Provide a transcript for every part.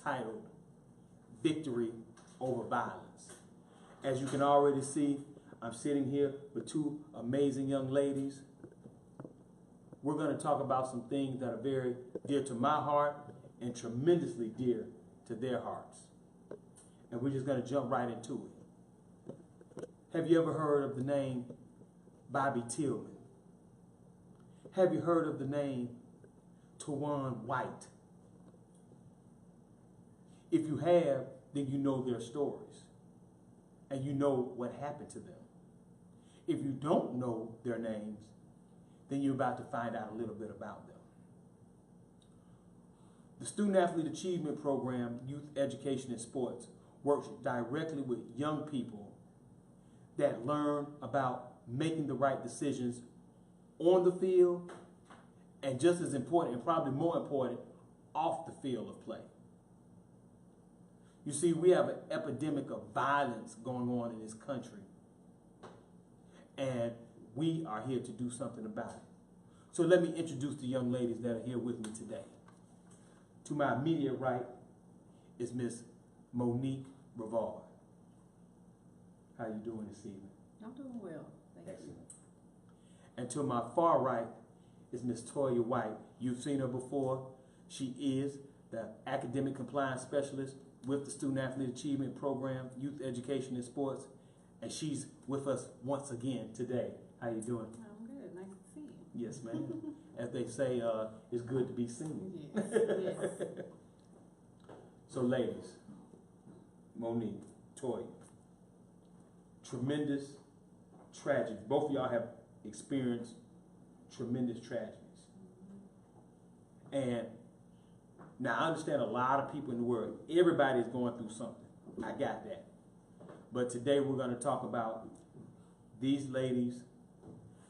entitled Victory Over Violence. As you can already see, I'm sitting here with two amazing young ladies. We're going to talk about some things that are very dear to my heart and tremendously dear to their hearts. And we're just going to jump right into it. Have you ever heard of the name Bobby Tillman? Have you heard of the name Toya White? If you have, then you know their stories and you know what happened to them. If you don't know their names, then you're about to find out a little bit about them. The Student-Athlete Achievement Program, Youth Education and Sports, works directly with young people that learn about making the right decisions on the field, and just as important, and probably more important, off the field of play. You see, we have an epidemic of violence going on in this country, and we are here to do something about it. So let me introduce the young ladies that are here with me today. To my immediate right is Miss Monique Rivarde. How you doing this evening? I'm doing well, thank Excellent. you. And to my far right is Miss Toya White. You've seen her before. She is the Academic Compliance Specialist with the Student-Athlete Achievement Program, Youth Education and Sports, and she's with us once again today. How you doing? I'm good, nice to see you. Yes, ma'am. As they say, it's good to be seen. Yes, yes. So ladies, Monique, Toya, tremendous tragedy. Both of y'all have experienced tremendous tragedies. And now I understand a lot of people in the world, everybody is going through something. I got that. But today we're going to talk about these ladies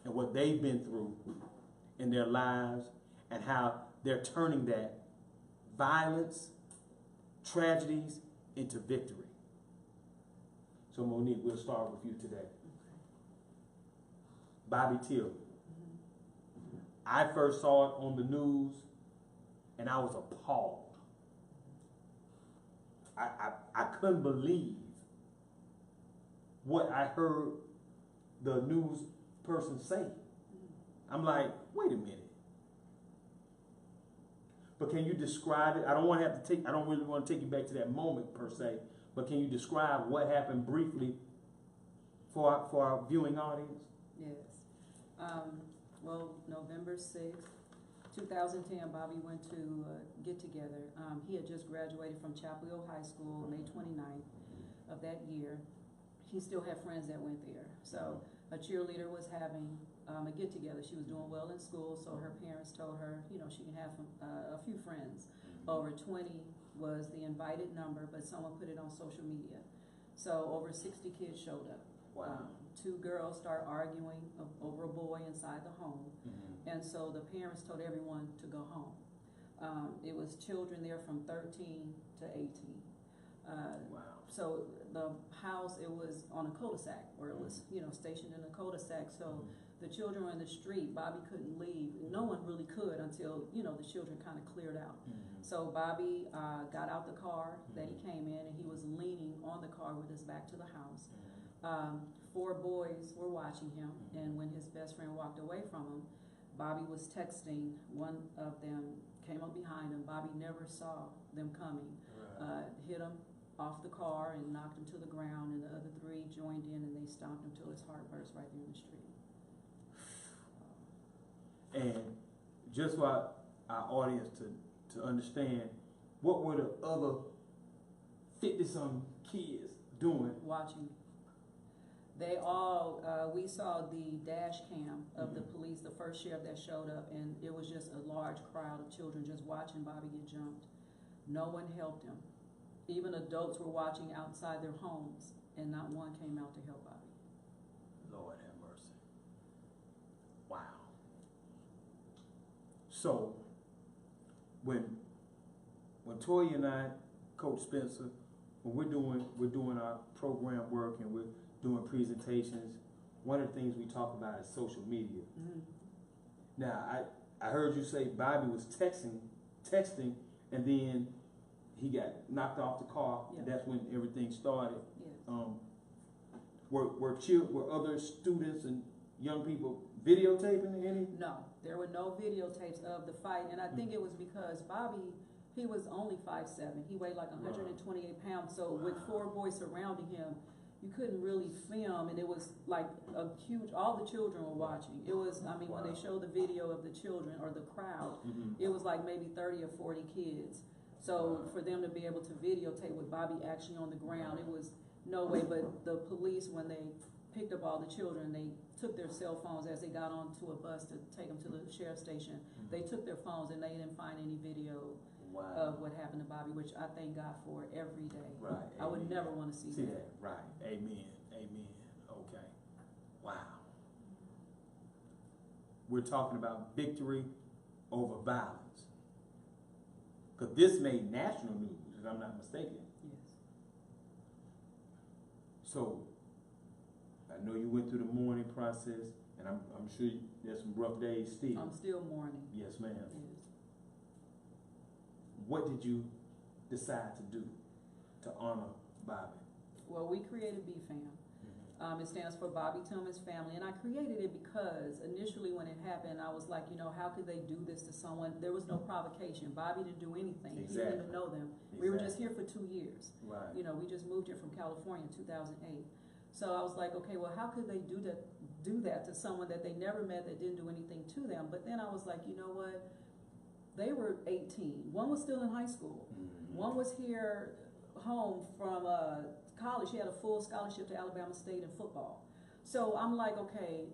and what they've been through in their lives and how they're turning that violence, tragedies into victory. So Monique, we'll start with you today. Okay. Bobby Tillman. I first saw it on the news and I was appalled. I couldn't believe what I heard the news person say. I'm like, wait a minute. But can you describe it? I don't really want to take you back to that moment per se, but can you describe what happened briefly for our viewing audience? Yes. Well, November 6th, 2010, Bobby went to get together. He had just graduated from Chapel Hill High School May 29th of that year. He still had friends that went there. So a cheerleader was having a get together. She was doing well in school, so her parents told her, you know, she can have a few friends. Over 20 was the invited number, but someone put it on social media. So over 60 kids showed up. Wow. Two girls start arguing over a boy inside the home. And so the parents told everyone to go home. It was children there from 13 to 18. Wow. So the house, it was on a cul-de-sac, or it was, you know, stationed in a cul-de-sac. So the children were in the street. Bobby couldn't leave. No one really could until, you know, the children kind of cleared out. So Bobby got out the car that he came in, and he was leaning on the car with his back to the house. 4 boys were watching him, and when his best friend walked away from him, Bobby was texting. One of them came up behind him. Bobby never saw them coming. Hit him off the car and knocked him to the ground, and the other 3 joined in, and they stomped him till his heart burst right there in the street. And just for our audience to understand, what were the other 50-some kids doing? Watching. They all, we saw the dash cam of the police, the first sheriff that showed up, and it was just a large crowd of children just watching Bobby get jumped. No one helped him. Even adults were watching outside their homes, and not one came out to help Bobby. Lord have mercy. Wow. So, when Toya and I, Coach Spencer, when we're doing our program work and we're doing presentations, one of the things we talk about is social media. Now, I heard you say Bobby was texting, and then he got knocked off the car. Yeah. That's when everything started. Yes. Were other students and young people videotaping any? No, there were no videotapes of the fight, and I think it was because Bobby, he was only 5'7". He weighed like 128 pounds, so with 4 boys surrounding him, you couldn't really film, and it was like a huge, all the children were watching. It was, I mean, when they showed the video of the children or the crowd, it was like maybe 30 or 40 kids. So for them to be able to videotape with Bobby actually on the ground, it was no way. But the police, when they picked up all the children, they took their cell phones as they got onto a bus to take them to the sheriff's station. They took their phones and they didn't find any video of what happened to Bobby, which I thank God for every day. Right. I would never want to see that. Right. Amen. Amen. Okay. Wow. We're talking about victory over violence. Because this made national news, if I'm not mistaken. Yes. So, I know you went through the mourning process, and I'm sure there's some rough days still. I'm still mourning. Yes, ma'am. Yes. What did you decide to do to honor Bobby? Well, we created BFAM. It stands for Bobby Tillman's Family, and I created it because initially when it happened, I was like, you know, how could they do this to someone? There was no provocation. Bobby didn't do anything. He didn't even know them. We were just here for 2 years. Right. You know, we just moved here from California in 2008. So I was like, okay, well, how could they do that to someone that they never met, that didn't do anything to them? But then I was like, you know what? They were 18. One was still in high school. One was here home from college. He had a full scholarship to Alabama State in football. So I'm like, okay,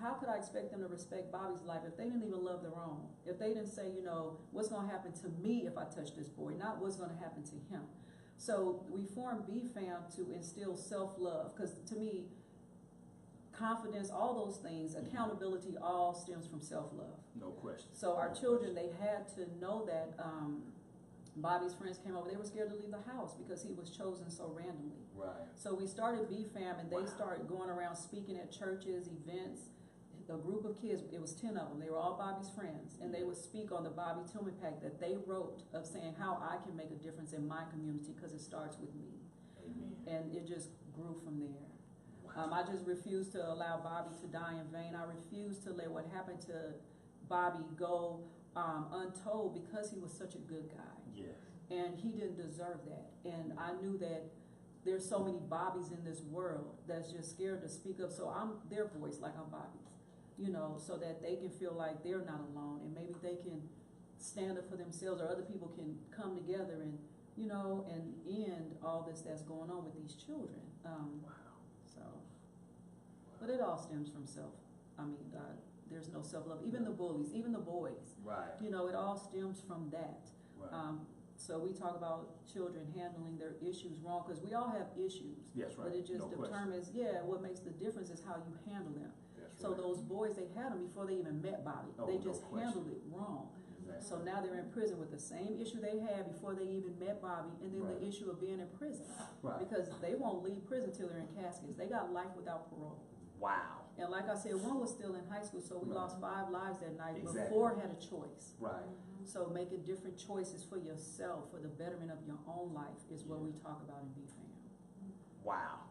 how could I expect them to respect Bobby's life if they didn't even love their own? If they didn't say, you know, what's going to happen to me if I touch this boy, not what's going to happen to him. So we formed BFAM to instill self-love, because to me, confidence, all those things, accountability, all stems from self-love. No question. So our children, they had to know that Bobby's friends came over. They were scared to leave the house because he was chosen so randomly. Right. So we started BFAM, and they started going around speaking at churches, events. A group of kids, it was 10 of them. They were all Bobby's friends, and they would speak on the Bobby Tillman Pact that they wrote of saying how I can make a difference in my community because it starts with me. Amen. And it just grew from there. I just refused to allow Bobby to die in vain. I refused to let what happened to Bobby go untold because he was such a good guy. Yes. And he didn't deserve that. And I knew that there's so many Bobbies in this world that's just scared to speak up. So I'm their voice like I'm Bobby's, you know, so that they can feel like they're not alone, and maybe they can stand up for themselves, or other people can come together and, you know, and end all this that's going on with these children. But it all stems from there's no self-love. Even the bullies, even the boys. Right. You know, it all stems from that. Right. So we talk about children handling their issues wrong, because we all have issues. Yes, right. But it just determines, what makes the difference is how you handle them. That's so those boys, they had them before they even met Bobby. They just handled it wrong. Exactly. So now they're in prison with the same issue they had before they even met Bobby, and then the issue of being in prison. Right. Because they won't leave prison till they're in caskets. They got life without parole. Wow. And like I said, one was still in high school, so we lost 5 lives that night, but 4 had a choice. Right. So making different choices for yourself, for the betterment of your own life, is what we talk about in BFAM. Wow.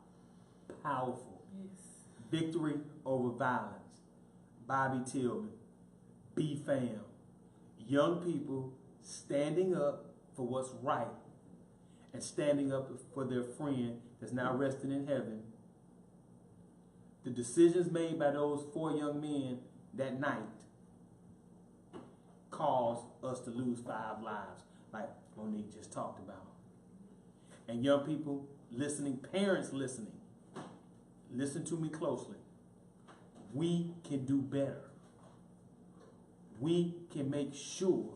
Powerful. Yes. Victory over violence. Bobby Tillman. BFAM. Young people standing up for what's right and standing up for their friend that's now resting in heaven. The decisions made by those 4 young men that night caused us to lose 5 lives, like Monique just talked about. And young people listening, parents listening, listen to me closely. We can do better. We can make sure,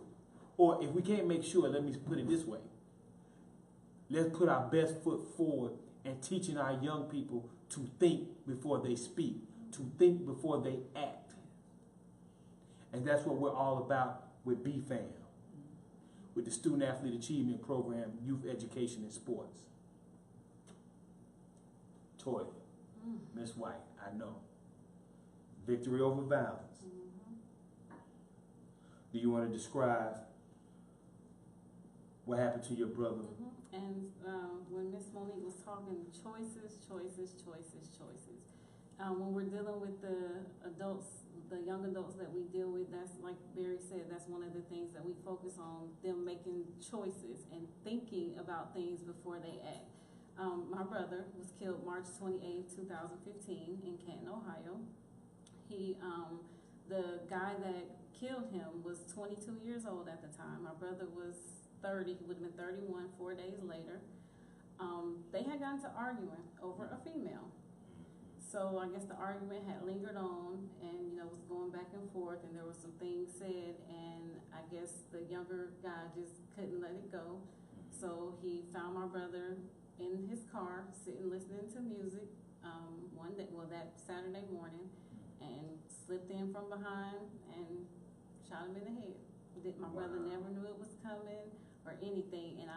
or if we can't make sure, let me put it this way. Let's put our best foot forward and teaching our young people to think before they speak, to think before they act. And that's what we're all about with BFAM, with the Student-Athlete Achievement Program, Youth Education and Sports. Toya, Miss White, I know. Victory over violence. Do you want to describe what happened to your brother. And when Miss Monique was talking, choices. When we're dealing with the adults, the young adults that we deal with, that's like Barry said, that's one of the things that we focus on, them making choices and thinking about things before they act. My brother was killed March 28, 2015 in Canton, Ohio. The guy that killed him was 22 years old at the time. My brother was 30, he would have been 31 4 days later. They had gotten to arguing over a female. So I guess the argument had lingered on and, was going back and forth, and there were some things said, and I guess the younger guy just couldn't let it go. So he found my brother in his car, sitting listening to music, that Saturday morning, and slipped in from behind and shot him in the head. My brother never knew it was coming or anything, and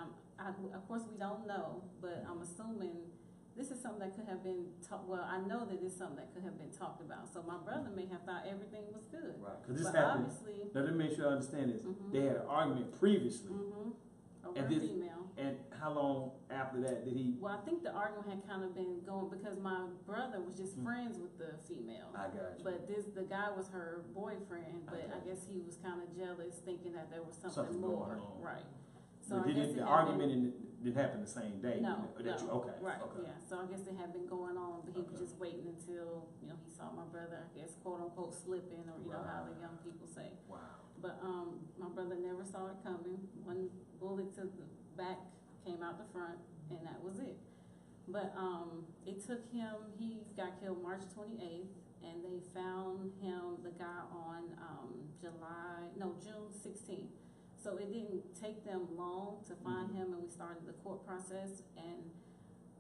of course we don't know, but I'm assuming this is something that could have been I know that it's something that could have been talked about. So my brother may have thought everything was good. Right, because this happened. Now let me make sure I understand this. They had an argument previously. Over a female. And how long after that did he? Well, I think the argument had kind of been going because my brother was just friends with the female. I got you. But the guy was her boyfriend, but I guess he was kind of jealous, thinking that there was something more. Going on. Right. So but the argument didn't happen the same day. No. Okay. Right. Okay. Yeah. So I guess it had been going on, but he was just waiting until he saw my brother, I guess, quote unquote, slipping, or how the young people say. Wow. But my brother never saw it coming. One bullet to the back came out the front, and that was it. But it took him. He got killed March 28th, and they found him, the guy, on June 16th. So it didn't take them long to find him, and we started the court process. And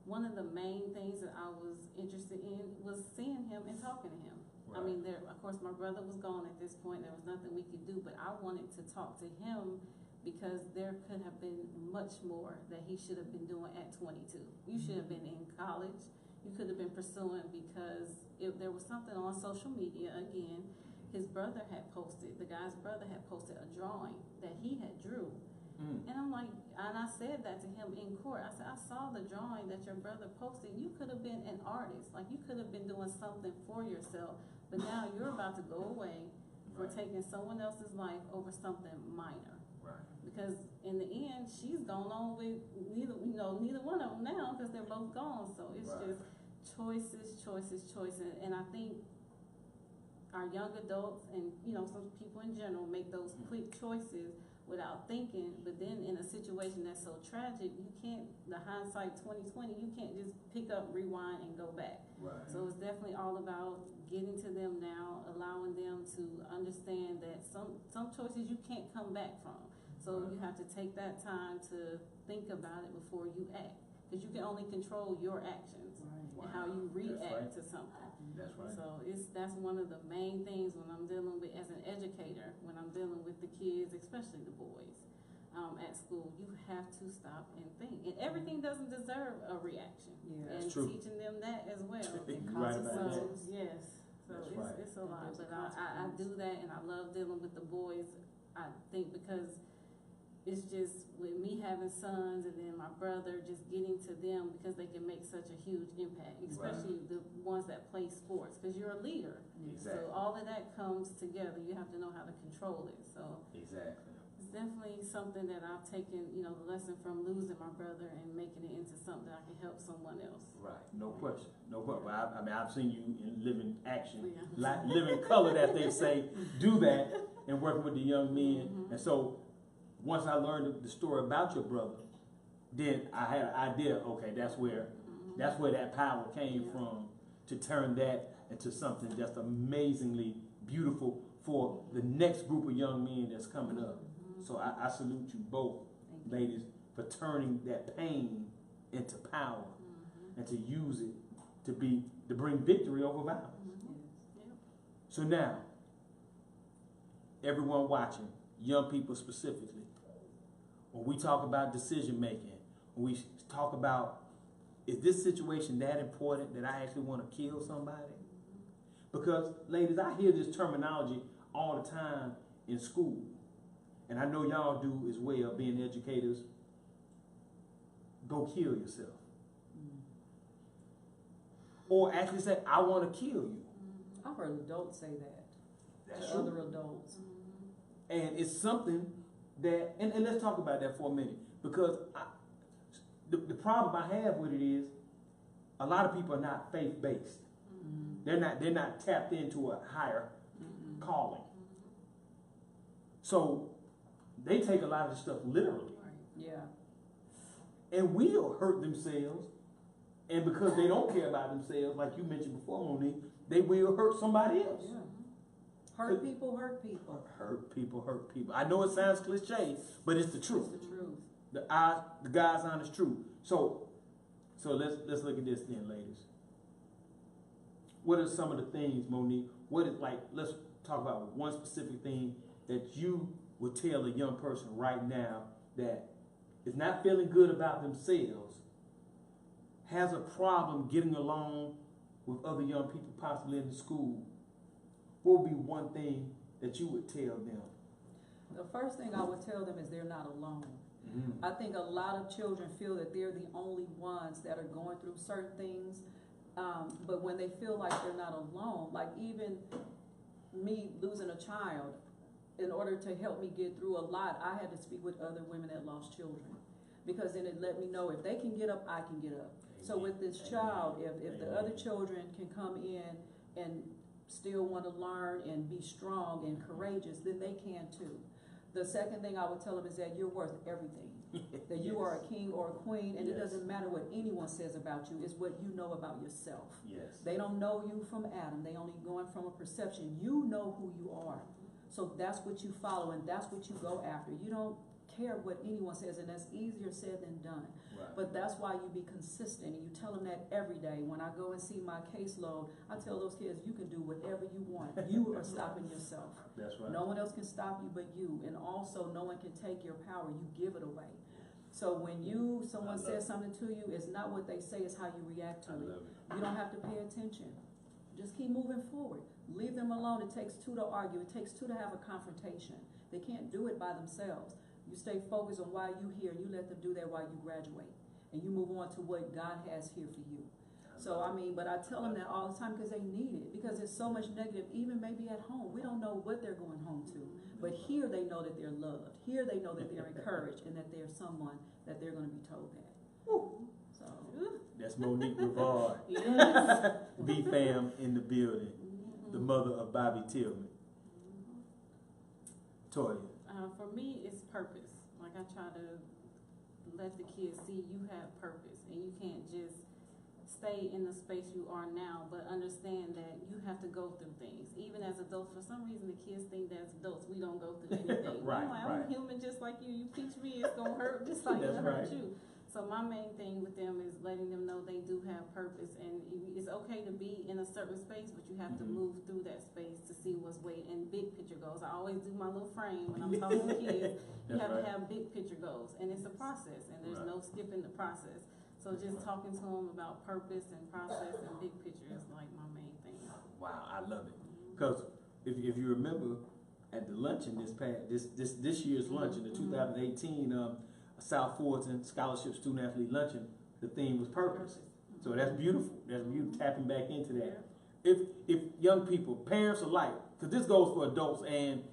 one of the main things that I was interested in was seeing him and talking to him. Right. I mean, of course, my brother was gone at this point. There was nothing we could do, but I wanted to talk to him because there could have been much more that he should have been doing at 22. You should have been in college. You could have been pursuing, because if there was something on social media, again, his brother had posted, the guy's brother had posted a drawing that he had drew. And I'm like, and I said that to him in court. I said, I saw the drawing that your brother posted. You could have been an artist. Like, you could have been doing something for yourself, but now you're about to go away for taking someone else's life over something minor. Right. Because in the end, she's gone on with neither one of them now, because they're both gone. So it's just choices. And I think our young adults and, some people in general make those quick choices without thinking, but then in a situation that's so tragic, you can't, the hindsight 2020, you can't just pick up, rewind, and go back. Right. So it's definitely all about getting to them now, allowing them to understand that some choices you can't come back from. So you have to take that time to think about it before you act, because you can only control your actions and how you react to something. That's right. So that's one of the main things when I'm dealing with, as an educator, when I'm dealing with the kids, especially the boys, at school, you have to stop and think. And everything doesn't deserve a reaction. Yeah, and that's true. teaching them that as well. You're right about that. Yes. So it's a lot. But I do that, and I love dealing with the boys, I think, because it's just with me having sons and then my brother, just getting to them, because they can make such a huge impact, especially the ones that play sports, because you're a leader. Exactly. So all of that comes together. You have to know how to control it. So exactly. It's definitely something that I've taken, the lesson from losing my brother and making it into something that I can help someone else. Right. No question. No question. I've seen you in living action, Yeah. living color, that they say, do that, and working with the young men. And so, once I learned the story about your brother, then I had an idea, okay, that's where that power came from, to turn that into something just amazingly beautiful for the next group of young men that's coming up. So I salute you both, ladies, for turning that pain into power and to use it to bring victory over violence. So now, everyone watching, young people specifically, when we talk about decision making, when we talk about, is this situation that important that I actually want to kill somebody? Because, ladies, I hear this terminology all the time in school. And I know y'all do as well, being educators go kill yourself. Or actually say, I want to kill you. I've heard adults say that. That's to true. other adults. And it's something that, and let's talk about that for a minute, because the problem I have with it is a lot of people are not faith-based. They're not tapped into a higher calling. So they take a lot of this stuff literally. Yeah. And will hurt themselves. And because they don't care about themselves, like you mentioned before, Monique, they will hurt somebody else. Yeah. Hurt people, hurt people. Hurt people, hurt people. I know it sounds cliche, but it's the truth. It's the truth. The God's honest truth. So let's look at this then, ladies. What are some of the things, Monique? Let's talk about one specific thing that you would tell a young person right now that is not feeling good about themselves, has a problem getting along with other young people possibly in the school. What would be one thing that you would tell them? The first thing I would tell them is they're not alone. I think a lot of children feel that they're the only ones that are going through certain things, but when they feel like they're not alone, like even me losing a child, in order to help me get through a lot, I had to speak with other women that lost children, because then it let me know if they can get up, I can get up. So with this child, if the other children can come in and still want to learn and be strong and courageous, then they can too. The second thing I would tell them is that you're worth everything. That you are a king or a queen, and it doesn't matter what anyone says about you, it's what you know about yourself. Yes. They don't know you from Adam, they only going from a perception. You know who you are. So that's what you follow and that's what you go after. You don't care what anyone says, and that's easier said than done. Right. But that's why you be consistent, and you tell them that every day. When I go and see my caseload, I tell those kids, you can do whatever you want. You are stopping yourself. That's right. No one else can stop you but you, and also no one can take your power. You give it away. So when someone says something to you, it's not what they say, it's how you react to it. You don't have to pay attention. Just keep moving forward. Leave them alone. It takes two to argue. It takes two to have a confrontation. They can't do it by themselves. You stay focused on why you here, and you let them do that while you graduate. And you move on to what God has here for you. So, but I tell them that all the time because they need it. Because there's so much negative, even maybe at home. We don't know what they're going home to. But here they know that they're loved. Here they know that they're encouraged and that they're someone that they're going to be told that. So That's Monique Rivarde. Yes. B-Fam in the building. The mother of Bobby Tillman. Toya. For me, it's purpose. Like I try to let the kids see you have purpose, and you can't just stay in the space you are now, but understand that you have to go through things. Even as adults, for some reason the kids think that as adults we don't go through anything. Right, I'm like, I'm human just like you. You pinch me, it's gonna hurt just like it hurt you. So my main thing with them is letting them know they do have purpose, and it's okay to be in a certain space, but you have to move through that space to see what's waiting. And big picture goals. I always do my little frame when I'm talking to kids. You have to have big picture goals, and it's a process, and there's no skipping the process. So just talking to them about purpose and process and big picture is like my main thing. Wow, I love it. Because if you remember at the luncheon this year's luncheon, the 2018 South Fulton Scholarship Student-Athlete Luncheon, the theme was purpose. So that's beautiful. That's beautiful, tapping back into that. If young people, parents alike, because this goes for adults and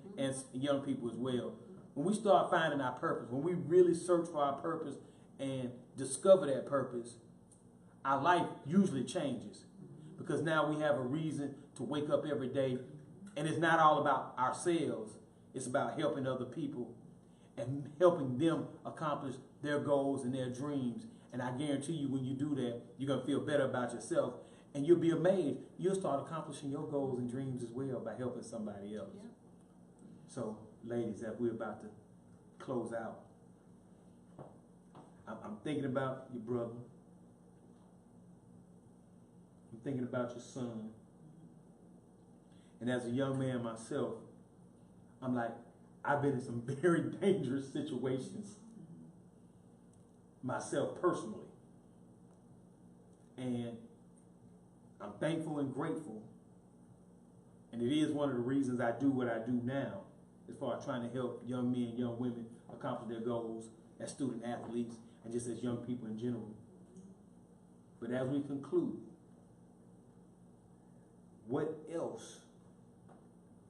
young people as well, when we start finding our purpose, when we really search for our purpose and discover that purpose, our life usually changes. Because now we have a reason to wake up every day, and it's not all about ourselves, it's about helping other people and helping them accomplish their goals and their dreams. And I guarantee you, when you do that, you're going to feel better about yourself, and you'll be amazed. You'll start accomplishing your goals and dreams as well by helping somebody else. Yeah. So, ladies, as we're about to close out, I'm thinking about your brother. I'm thinking about your son. And as a young man myself, I'm like, I've been in some very dangerous situations myself personally. And I'm thankful and grateful. And it is one of the reasons I do what I do now, as far as trying to help young men, young women accomplish their goals as student athletes, and just as young people in general. But as we conclude, what else,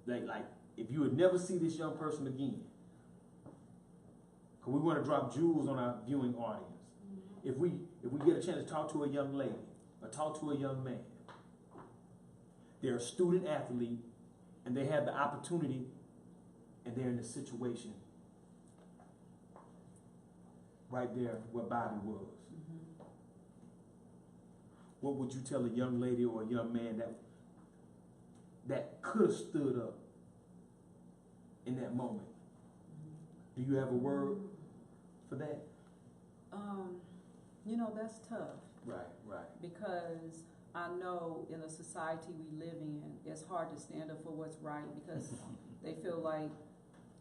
like if you would never see this young person again, because we want to drop jewels on our viewing audience. If we get a chance to talk to a young lady or talk to a young man, they're a student athlete and they have the opportunity and they're in a situation right there where Bobby was. What would you tell a young lady or a young man that could have stood up in that moment? Do you have a word for that? You know, that's tough. Right. Because I know in the society we live in, it's hard to stand up for what's right because they feel like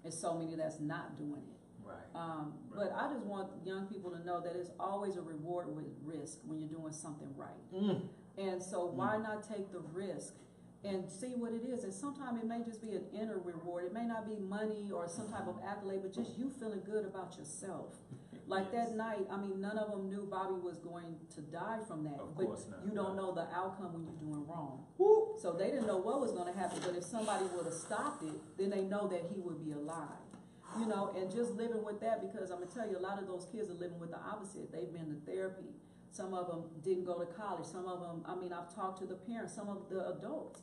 it's so many that's not doing it. Right. But I just want young people to know that it's always a reward with risk when you're doing something right. And so why not take the risk and see what it is? And sometimes it may just be an inner reward. It may not be money or some type of accolade, but just you feeling good about yourself. Like that night, I mean, none of them knew Bobby was going to die from that. Of but course not, you don't know the outcome when you're doing wrong. Woo. So they didn't know what was going to happen. But if somebody would have stopped it, then they know that he would be alive. You know, and just living with that, because I'm going to tell you, a lot of those kids are living with the opposite. They've been to therapy. Some of them didn't go to college. Some of them, I mean, I've talked to the parents, some of the adults,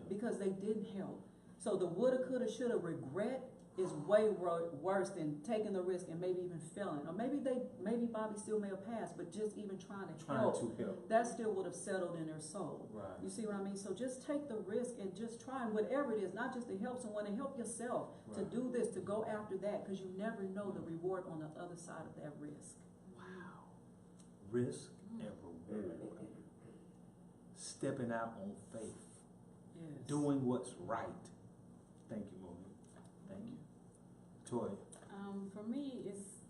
because they didn't help. So the woulda, coulda, shoulda regret is way worse than taking the risk and maybe even failing. Or maybe Bobby still may have passed, but just even trying to help, that still would have settled in their soul. Right. You see what I mean? So just take the risk and just try, and whatever it is, not just to help someone, to help yourself, to do this, to go after that, because you never know the reward on the other side of that risk. Wow. Risk and reward. Stepping out on faith. Yes. Doing what's right. Thank you, Monique. Thank you. Toya. For me, it's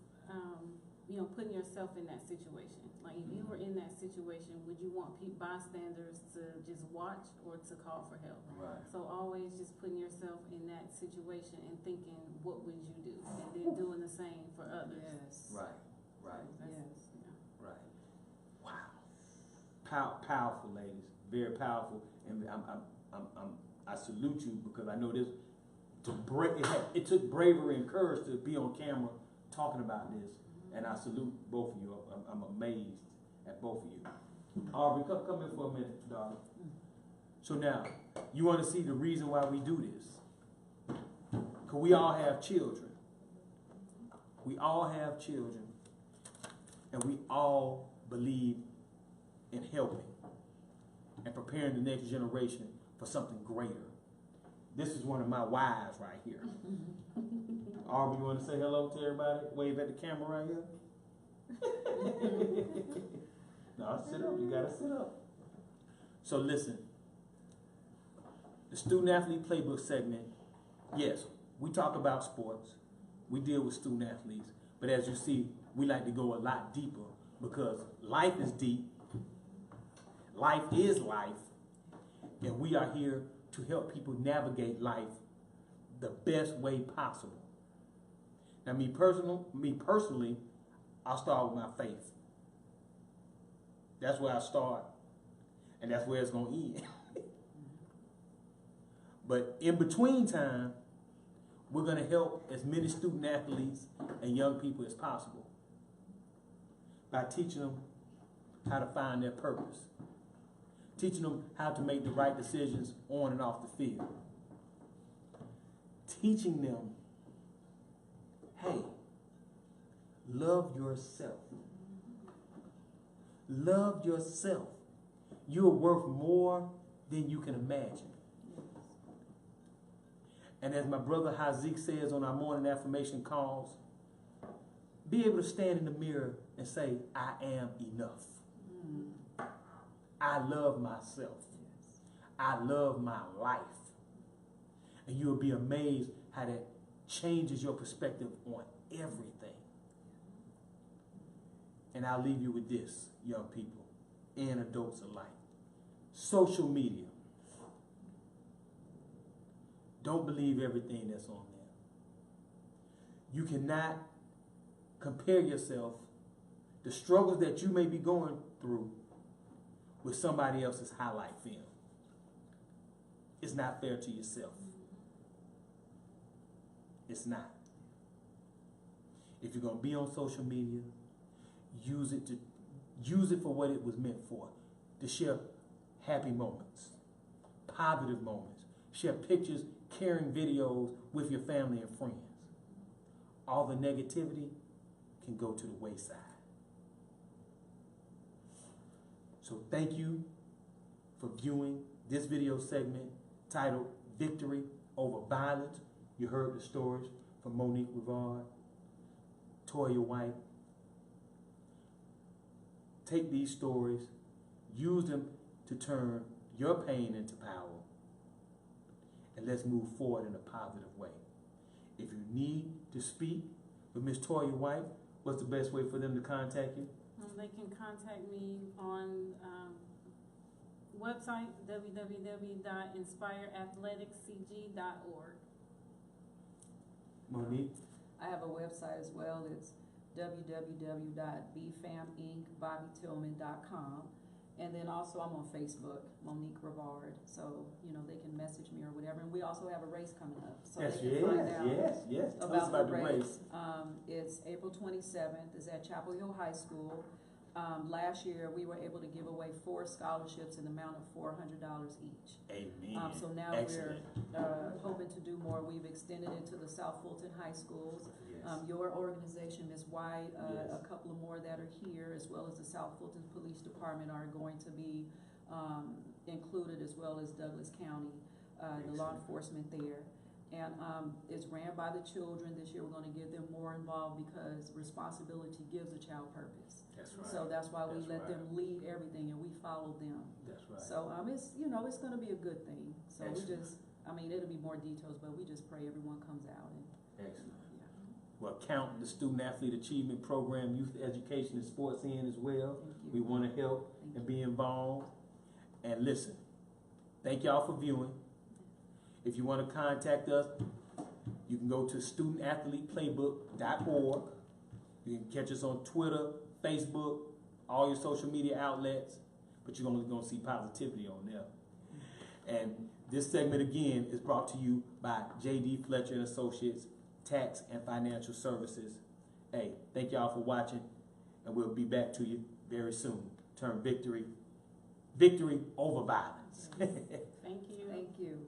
you know, putting yourself in that situation. Like if you were in that situation, would you want bystanders to just watch or to call for help? Right. So always just putting yourself in that situation and thinking, what would you do? And then doing the same for others. Yes. Right. Yes. Yeah. Right. Wow. Powerful, ladies. Very powerful. And I salute you, because I know this. It took bravery and courage to be on camera talking about this, and I salute both of you. I'm amazed at both of you. Aubrey, come in for a minute, darling. So now, you want to see the reason why we do this? Because we all have children. We all have children, and we all believe in helping and preparing the next generation for something greater. This is one of my whys right here. Aubrey, you want to say hello to everybody? Wave at the camera right here. No, sit up. You got to sit up. So listen, the Student-Athlete Playbook Segment, yes, we talk about sports. We deal with student athletes. But as you see, we like to go a lot deeper, because life is deep. Life is life. And we are here to help people navigate life the best way possible. Now, me personally, I'll start with my faith. That's where I start, and that's where it's going to end. But in between time, we're going to help as many student athletes and young people as possible by teaching them how to find their purpose, teaching them how to make the right decisions on and off the field, teaching them, hey, love yourself. Love yourself. You're worth more than you can imagine. And as my brother Hazik says on our morning affirmation calls, be able to stand in the mirror and say, I am enough. I love myself. I love my life. And you'll be amazed how that changes your perspective on everything. And I'll leave you with this, young people and adults alike. Social media. Don't believe everything that's on there. You cannot compare yourself the struggles that you may be going through with somebody else's highlight film. It's not fair to yourself. It's not. If you're gonna be on social media, use it for what it was meant for, to share happy moments, positive moments, share pictures, caring videos with your family and friends. All the negativity can go to the wayside. So thank you for viewing this video segment titled Victory Over Violence. You heard the stories from Monique Rivarde, Toya White. Take these stories, use them to turn your pain into power, and let's move forward in a positive way. If you need to speak with Ms. Toya White, what's the best way for them to contact you? They can contact me on website www.inspireathleticscg.org. Monique? I have a website as well. It's www.bfaminc.BobbyTillman.com. And then also I'm on Facebook, Monique Rivarde. So, you know, they can message me or whatever. And we also have a race coming up. So Yes, they can find out yes. Tell us about the race. It's April 27th. It's at Chapel Hill High School. Last year we were able to give away 4 scholarships in the amount of $400 each. Amen. So now Excellent. we're hoping to do more. We've extended it to the South Fulton High Schools. Yes. Your organization, Ms. White, Yes. a couple of more that are here, as well as the South Fulton Police Department are going to be included, as well as Douglas County, the law enforcement there. And it's ran by the children. This year we're going to get them more involved because responsibility gives a child purpose. That's right. So that's why we let right. them lead everything and we follow them. That's right. So it's, you know, it's going to be a good thing. So Excellent. we just, I mean, it'll be more details, but we just pray everyone comes out. And Excellent. yeah. Well, count the Student-Athlete Achievement Program, Youth Education and Sports in as well. Thank you. We want to help Thank and you. be involved. And listen, thank y'all for viewing. If you want to contact us, you can go to Student-AthletePlaybook.org. You can catch us on Twitter, Facebook, all your social media outlets, but you're only going to see positivity on there. And this segment again is brought to you by J.D. Fletcher and Associates, Tax and Financial Services. Hey, thank y'all for watching, and we'll be back to you very soon. Turn victory over violence. Thank you. Thank you.